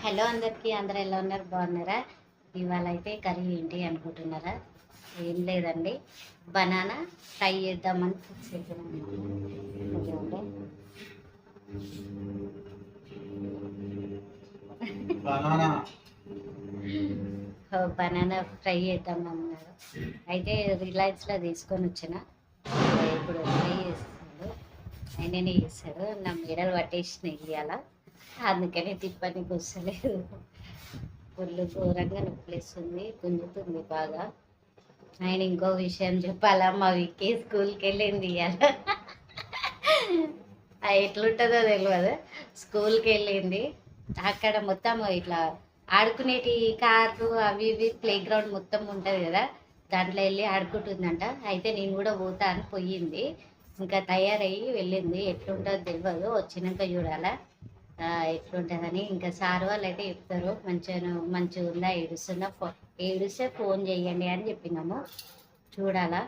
Hello అందరికీ, అందరూ ఎలా ఉన్నారు? బాగున్నారా? ఇవాళ అయితే కర్రీ ఏంటి అనుకుంటున్నారా? ఏం లేదండి, బనానా ఫ్రై చేద్దామని ఫిక్స్ అయిపోయాను. బనానా ఫ్రై చేద్దామన్నారు. అయితే రిలయన్స్లో తీసుకొని వచ్చిన. ఇప్పుడు ఫ్రై చేస్తాడు, ఆయననే చేస్తాడు. నా మెడలు పట్టేసిన ఇవాళ, అందుకనే తిప్పని కూర్చోలేదు. ఒళ్ళు ఘోరంగా నొప్పిస్తుంది, గుంజుతుంది బాగా. ఆయన ఇంకో విషయం చెప్పాలా, మా విక్కీ స్కూల్కి వెళ్ళింది ఇవాళ. ఎట్లుంటుందో తెలియదు. స్కూల్కి వెళ్ళింది, అక్కడ మొత్తం ఇట్లా ఆడుకునేటి కార్లు అవి ఇవి ప్లే గ్రౌండ్ మొత్తం ఉంటుంది కదా, దాంట్లో వెళ్ళి ఆడుకుంటుందంట. అయితే నేను కూడా పోతా అని పోయింది. ఇంకా తయారయ్యి వెళ్ళింది. ఎట్లుంటుందో తెలియదు, వచ్చినాక చూడాలా ఎట్లుంటుందని. ఇంకా సార్ వాళ్ళు అయితే చెప్తారు మంచిగా ఉందా, ఏడుస్తుందా, ఏడుస్తే ఫోన్ చేయండి అని చెప్పినాము. చూడాలా,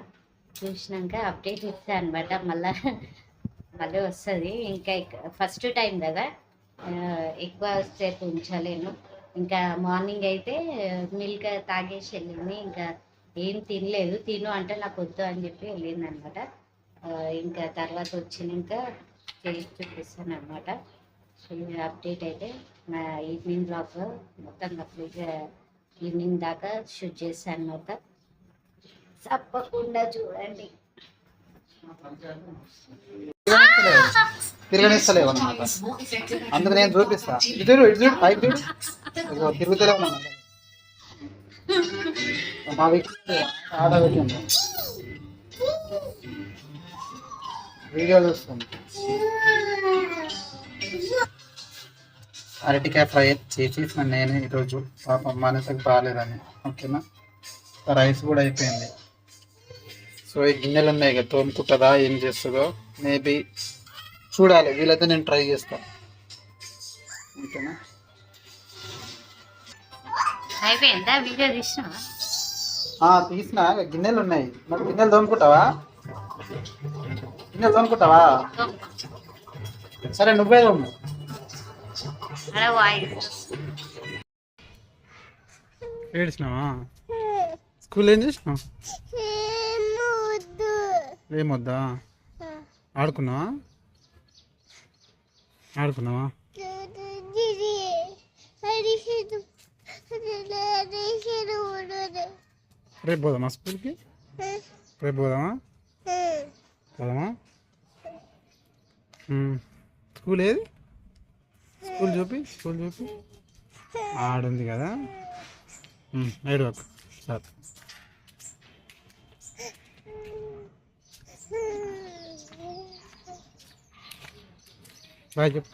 చూసినాక అప్డేట్ ఇస్తా అనమాట. మళ్ళీ వస్తుంది. ఇంకా ఫస్ట్ టైం కదా, ఎక్కువ సేపు ఉంచలేను. ఇంకా మార్నింగ్ అయితే మిల్క్ తాగేసి వెళ్ళింది. ఇంకా ఏం తినలేదు. తిను అంటే నాకు వద్దు అని చెప్పి వెళ్ళింది అనమాట. ఇంకా తర్వాత వచ్చినాక చేసి చూపిస్తాను అనమాట. అప్డేట్ అయితే నా ఈవినింగ్ బ్లాగ్ మొత్తం కంప్లీట్గా ఈవినింగ్ దాకా షూట్ చేశాను అనమాట. తప్పకుండా చూడండి. తిరగనిస్తలేవు అనమాట. అందుకు నేను చూపిస్తా. ఇటు చూడు, పైకి చూడు, తిరుగుతలే ఉన్నా. మా ఆడ పెట్టింది, వీడియో చూస్తుంది. అరటికాయ ఫ్రై చేసేసిన నేను ఈరోజు. పాపం మనసుకు బాగాలేదని. ఓకేనా, రైస్ కూడా అయిపోయింది. సో ఈ గిన్నెలు ఉన్నాయి కదా, తోముకుంటుందా ఏం చేస్తుందో మేబీ చూడాలి. వీలైతే నేను ట్రై చేస్తాను. ఓకేనా, అయిపోయిందా వీడియో తీసిన? తీసిన. గిన్నెలు ఉన్నాయి, మరి గిన్నెలు తోముకుంటావా? సరే, నువ్వే తోము. ఏడ్చినావా? స్కూల్ ఏం చేసినావు? ఏమొద్దా? ఆడుకున్నావా? రేపు పోదామా స్కూల్కి? రేపు పోదామా? స్కూల్ ఏది? స్కూల్ చూపి. ఆడుంది కదా, ఏడవకు. సార్ బాయ్ చెప్పు.